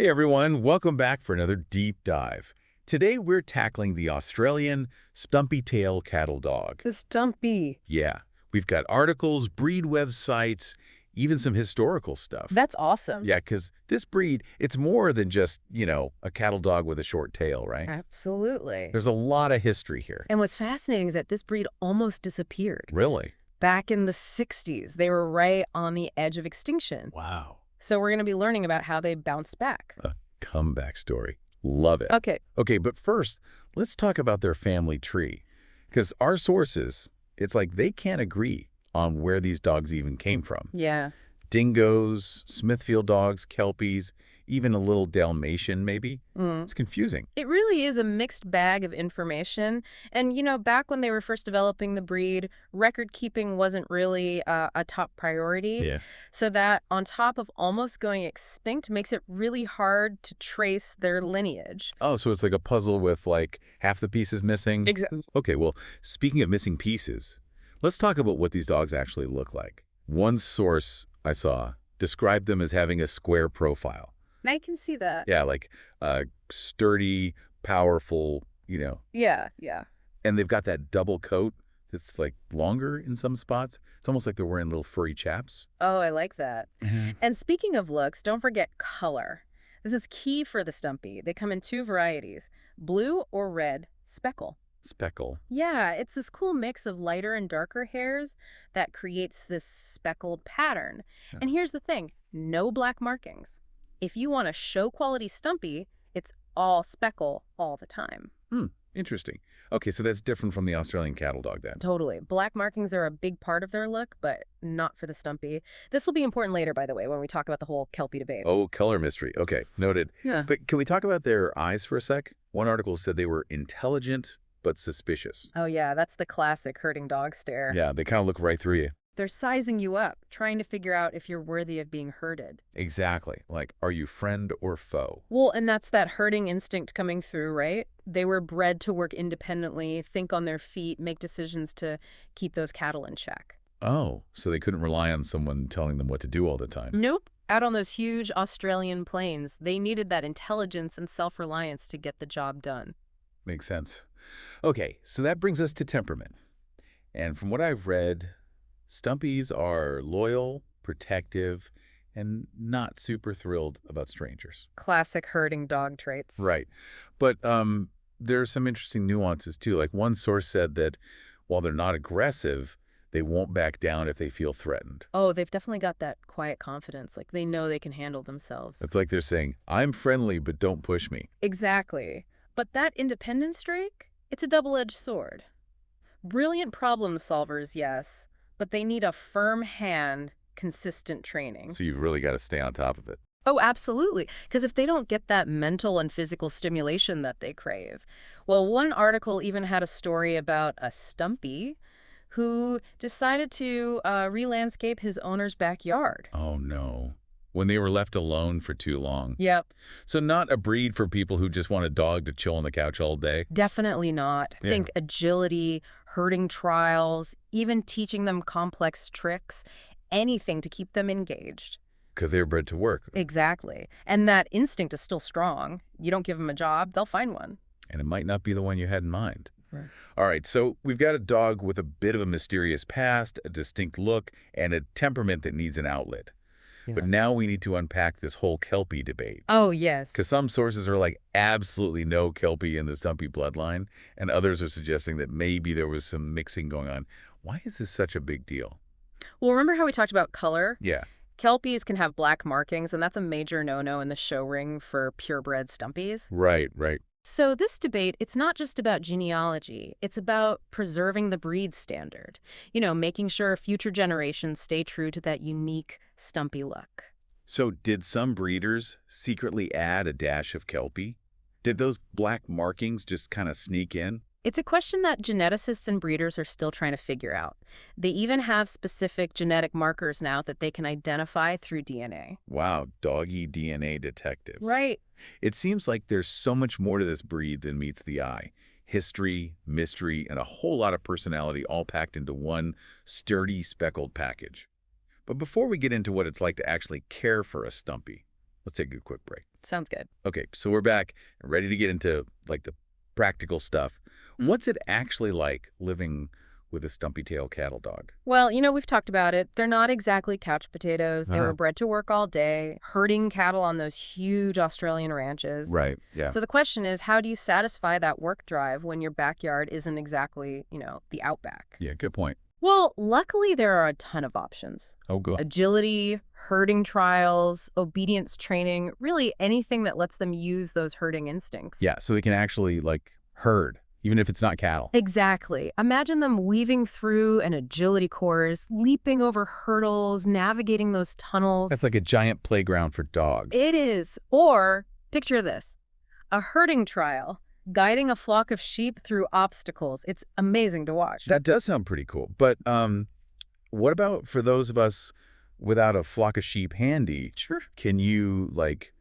Hey everyone, welcome back for another deep dive. Today we're tackling the Australian Stumpy tail cattle dog. The Stumpy. Yeah, we've got articles, breed websites, even some historical stuff. That's awesome. Yeah, because this breed, it's more than just, a cattle dog with a short tail, right? Absolutely. There's a lot of history here. And what's fascinating is that this breed almost disappeared. Really? Back in the 60s, they were right on the edge of extinction. Wow. So we're going to be learning about how they bounced back. A comeback story. Love it. Okay, But first, let's talk about their family tree. Because our sources, it's like they can't agree on where these dogs even came from. yeah. Dingoes, Smithfield dogs, Kelpies, even a little Dalmatian maybe. It's confusing. It really is a mixed bag of information. And, back when they were first developing the breed, record keeping wasn't really a top priority. Yeah. So that, on top of almost going extinct, makes it really hard to trace their lineage. Oh, so it's like a puzzle with like half the pieces missing? Exactly. Okay, well, speaking of missing pieces, let's talk about what these dogs actually look like. One source I saw described them as having a square profile. I can see that. Yeah, like sturdy, powerful, Yeah. and they've got that double coat that's like longer in some spots. It's almost like they're wearing little furry chaps. Oh, I like that. Mhm. And speaking of looks, don't forget color. This is key for the Stumpy. They come in two varieties, blue or red speckle. Speckle. Yeah, it's this cool mix of lighter and darker hairs that creates this speckled pattern. Yeah. And here's the thing, no black markings. If you want a show quality Stumpy, it's all speckle all the time. Interesting. Okay, so that's different from the Australian cattle dog then. Totally. Black markings are a big part of their look, but not for the Stumpy. This will be important later, by the way, when we talk about the whole Kelpie debate. Oh, color mystery. Okay, noted. Yeah. But can we talk about their eyes for a sec? One article said they were intelligent but suspicious. Oh, yeah, that's the classic herding dog stare. Yeah, they kind of look right through you. They're sizing you up, trying to figure out if you're worthy of being herded. Exactly. Like, are you friend or foe? Well, and that's that herding instinct coming through, right? They were bred to work independently, think on their feet, make decisions to keep those cattle in check. Oh, so they couldn't rely on someone telling them what to do all the time. Nope. Out on those huge Australian plains, they needed that intelligence and self-reliance to get the job done. Makes sense. Okay, so that brings us to temperament. And from what I've read, Stumpies are loyal, protective, and not super thrilled about strangers. Classic herding dog traits. Right. But there are some interesting nuances, too. Like one source said that while they're not aggressive, they won't back down if they feel threatened. Oh, they've definitely got that quiet confidence. Like they know they can handle themselves. It's like they're saying, I'm friendly, but don't push me. Exactly. But that independence streak, it's a double-edged sword. Brilliant problem solvers, yes, but they need a firm hand, consistent training. So you've really got to stay on top of it. Oh, absolutely. Because if they don't get that mental and physical stimulation that they crave. Well, one article even had a story about a Stumpy who decided to re-landscape his owner's backyard. Oh, no. When they were left alone for too long. Yep. So not a breed for people who just want a dog to chill on the couch all day. Definitely not. Yeah. Think agility, herding trials, even teaching them complex tricks, anything to keep them engaged. Because they were bred to work. Exactly. And that instinct is still strong. You don't give them a job, they'll find one. And it might not be the one you had in mind. Right. All right, so we've got a dog with a bit of a mysterious past, a distinct look, and a temperament that needs an outlet. But now we need to unpack this whole Kelpie debate. Oh, yes. Because some sources are like, absolutely no Kelpie in the Stumpy bloodline, and others are suggesting that maybe there was some mixing going on. Why is this such a big deal? Well, remember how we talked about color? Yeah. Kelpies can have black markings, and that's a major no-no in the show ring for purebred Stumpies. Right. So this debate, it's not just about genealogy. It's about preserving the breed standard. Making sure future generations stay true to that unique Stumpy look. So did some breeders secretly add a dash of Kelpie? Did those black markings just kind of sneak in? It's a question that geneticists and breeders are still trying to figure out. They even have specific genetic markers now that they can identify through DNA. Wow, doggy DNA detectives. Right. It seems like there's so much more to this breed than meets the eye. History, mystery, and a whole lot of personality all packed into one sturdy, speckled package. But before we get into what it's like to actually care for a Stumpy, let's take a quick break. Sounds good. Okay, so we're back and ready to get into, like, the practical stuff. What's it actually like living with a stumpy-tail cattle dog? Well, we've talked about it. They're not exactly couch potatoes. They were bred to work all day, herding cattle on those huge Australian ranches. Right, yeah. So the question is, how do you satisfy that work drive when your backyard isn't exactly, the outback? Yeah, good point. Well, luckily there are a ton of options. Oh, good. Agility, herding trials, obedience training, really anything that lets them use those herding instincts. Yeah, so they can actually, like, herd, even if it's not cattle. Exactly. Imagine them weaving through an agility course, leaping over hurdles, navigating those tunnels. That's like a giant playground for dogs. It is. Or, picture this, a herding trial, guiding a flock of sheep through obstacles. It's amazing to watch. That does sound pretty cool. But what about for those of us without a flock of sheep handy? Sure. Can you, like,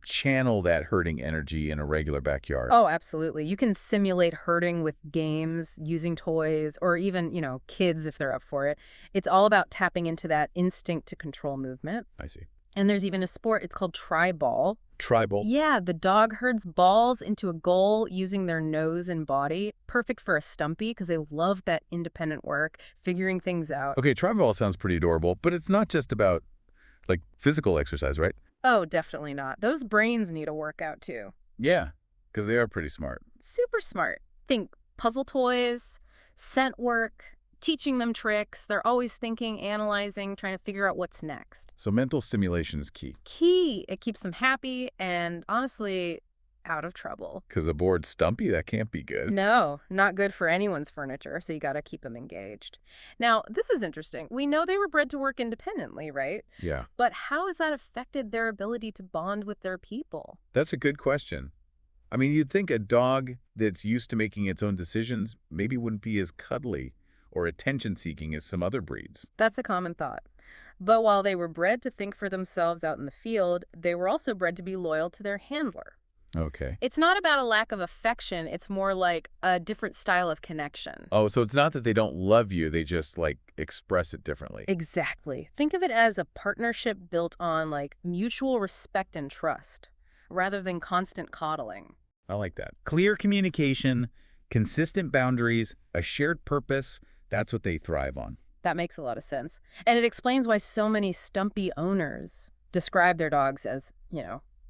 channel that herding energy in a regular backyard? Oh, absolutely. You can simulate herding with games, using toys, or even, kids if they're up for it. It's all about tapping into that instinct to control movement. I see. And there's even a sport, it's called tri-ball. Tribal. Yeah, the dog herds balls into a goal using their nose and body. Perfect for a Stumpy because they love that independent work, figuring things out. Okay, tribal sounds pretty adorable, but it's not just about, like, physical exercise, right? Oh, definitely not. Those brains need a workout too. Yeah, because they are pretty smart. Super smart. Think puzzle toys, scent work, teaching them tricks. They're always thinking, analyzing, trying to figure out what's next. So mental stimulation is key. Key. It keeps them happy and, honestly, out of trouble. Because a bored Stumpy, that can't be good. No, not good for anyone's furniture, so you got to keep them engaged. Now, this is interesting. We know they were bred to work independently, right? Yeah, But how has that affected their ability to bond with their people? that's a good question. I mean, you'd think a dog that's used to making its own decisions maybe wouldn't be as cuddly or attention-seeking as some other breeds. That's a common thought. But while they were bred to think for themselves out in the field, they were also bred to be loyal to their handler. Okay. It's not about a lack of affection. It's more like a different style of connection. Oh, so it's not that they don't love you, they just, like, express it differently. Exactly. Think of it as a partnership built on, like, mutual respect and trust, rather than constant coddling. I like that. Clear communication, consistent boundaries, a shared purpose, that's what they thrive on. That makes a lot of sense. And it explains why so many Stumpy owners describe their dogs as,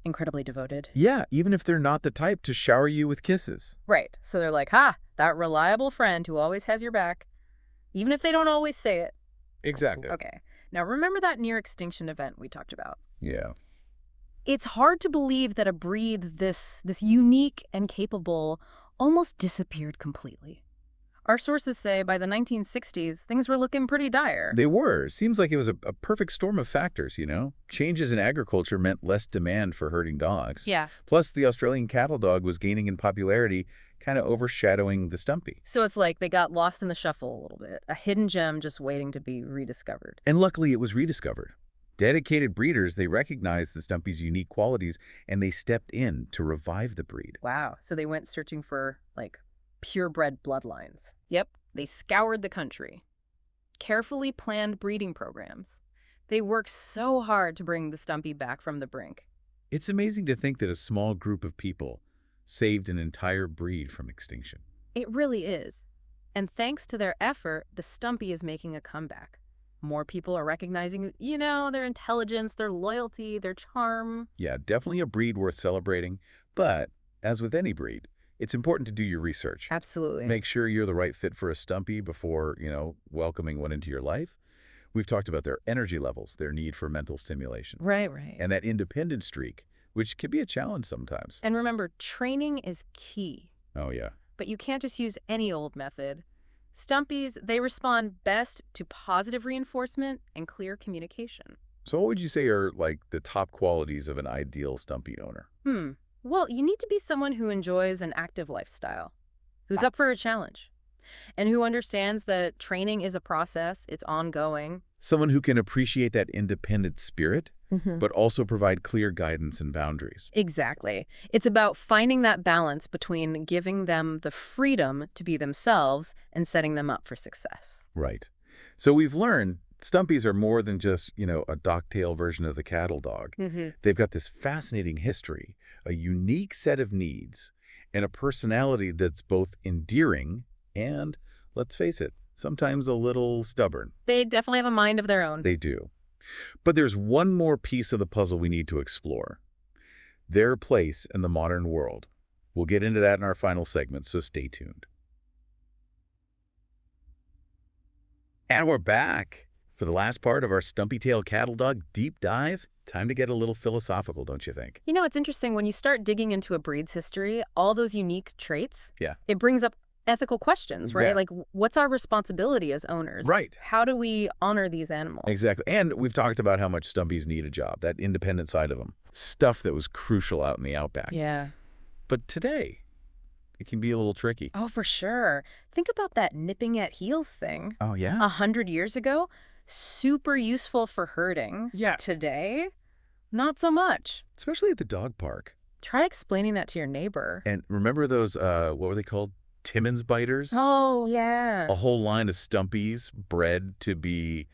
incredibly devoted. Yeah, even if they're not the type to shower you with kisses. Right. So they're like, that reliable friend who always has your back, even if they don't always say it. Exactly. Okay. Now, remember that near extinction event we talked about? Yeah. It's hard to believe that a breed this unique and capable almost disappeared completely. Our sources say by the 1960s, things were looking pretty dire. They were. Seems like it was a perfect storm of factors, Changes in agriculture meant less demand for herding dogs. Yeah. Plus, the Australian cattle dog was gaining in popularity, kind of overshadowing the Stumpy. So it's like they got lost in the shuffle a little bit, a hidden gem just waiting to be rediscovered. And luckily, it was rediscovered. Dedicated breeders, they recognized the Stumpy's unique qualities, and they stepped in to revive the breed. Wow. So they went searching for, purebred bloodlines. Yep. They scoured the country. Carefully planned breeding programs. They worked so hard to bring the Stumpy back from the brink. It's amazing to think that a small group of people saved an entire breed from extinction. It really is. And thanks to their effort, the Stumpy is making a comeback. More people are recognizing, their intelligence, their loyalty, their charm. Yeah, definitely a breed worth celebrating. But, as with any breed, it's important to do your research. Absolutely. Make sure you're the right fit for a Stumpy before, welcoming one into your life. We've talked about their energy levels, their need for mental stimulation. Right. And that independent streak, which can be a challenge sometimes. And remember, training is key. Oh, yeah. But you can't just use any old method. Stumpies, they respond best to positive reinforcement and clear communication. So what would you say are, like, the top qualities of an ideal Stumpy owner? Well, you need to be someone who enjoys an active lifestyle, who's up for a challenge, and who understands that training is a process, it's ongoing. Someone who can appreciate that independent spirit, but also provide clear guidance and boundaries. Exactly. It's about finding that balance between giving them the freedom to be themselves and setting them up for success. Right. So we've learned Stumpies are more than just, a docktail version of the cattle dog. Hmm. They've got this fascinating history, a unique set of needs, and a personality that's both endearing and, let's face it, sometimes a little stubborn. They definitely have a mind of their own. They do. But there's one more piece of the puzzle we need to explore: their place in the modern world. We'll get into that in our final segment, so stay tuned. And we're back for the last part of our Stumpy Tail Cattle Dog deep dive. Time to get a little philosophical, don't you think? You know, it's interesting when you start digging into a breed's history, all those unique traits, Yeah. it brings up ethical questions, right? Yeah. Like, what's our responsibility as owners? Right. How do we honor these animals? Exactly. And we've talked about how much Stumpies need a job, that independent side of them. Stuff that was crucial out in the outback. Yeah. But today, it can be a little tricky. Oh, for sure. Think about that nipping at heels thing. Oh, yeah? 100 years ago, super useful for herding. Yeah. Today, not so much. Especially at the dog park. Try explaining that to your neighbor. And remember those, what were they called? Timmins biters? Oh, yeah. A whole line of Stumpies bred to be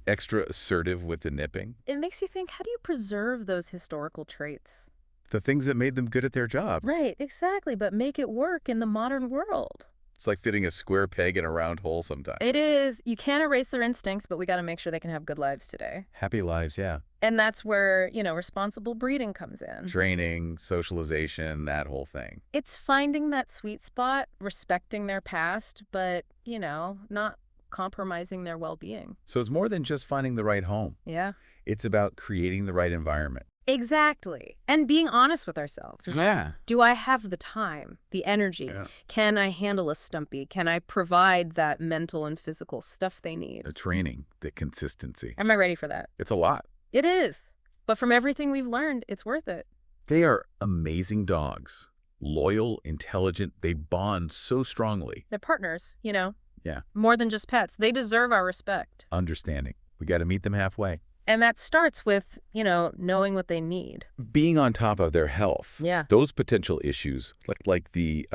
extra assertive with the nipping. It makes you think, how do you preserve those historical traits? The things that made them good at their job. Right, exactly, but make it work in the modern world. It's like fitting a square peg in a round hole sometimes. It is. You can't erase their instincts, but we got to make sure they can have good lives today. Happy lives, yeah. And that's where, responsible breeding comes in. Training, socialization, that whole thing. It's finding that sweet spot, respecting their past, but, not compromising their well-being. So it's more than just finding the right home. Yeah. It's about creating the right environment. Exactly. And being honest with ourselves. Yeah. Do I have the time, the energy? Yeah. Can I handle a Stumpy? Can I provide that mental and physical stuff they need? The training, the consistency. Am I ready for that? It's a lot. It is. But from everything we've learned, it's worth it. They are amazing dogs. Loyal, intelligent. They bond so strongly. They're partners, Yeah. More than just pets. They deserve our respect. Understanding. We got to meet them halfway. And that starts with, knowing what they need. Being on top of their health. Yeah. Those potential issues, like the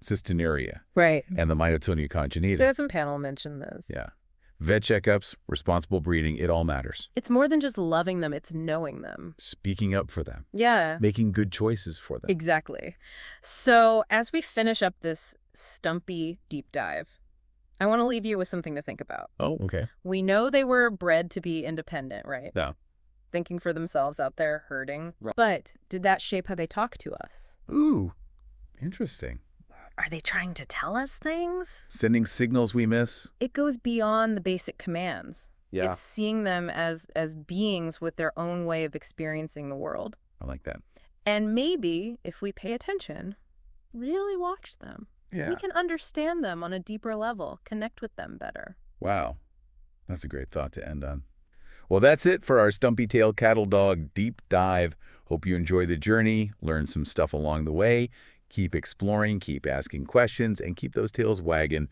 cystinuria Right. and the myotonia congenita. There's some panel mention those. Yeah. Vet checkups, responsible breeding, it all matters. It's more than just loving them, it's knowing them. Speaking up for them. Yeah. Making good choices for them. Exactly. So as we finish up this Stumpy deep dive, I want to leave you with something to think about. Oh, okay. We know they were bred to be independent, right? Yeah. Thinking for themselves out there, herding. Right. But did that shape how they talk to us? Ooh, interesting. Are they trying to tell us things? Sending signals we miss. It goes beyond the basic commands. Yeah. It's seeing them as beings with their own way of experiencing the world. I like that. And maybe, if we pay attention, really watch them. Yeah. We can understand them on a deeper level, connect with them better. Wow. That's a great thought to end on. Well, that's it for our Stumpy Tail Cattle Dog deep dive. Hope you enjoy the journey, learn some stuff along the way. Keep exploring, keep asking questions, and keep those tails wagging.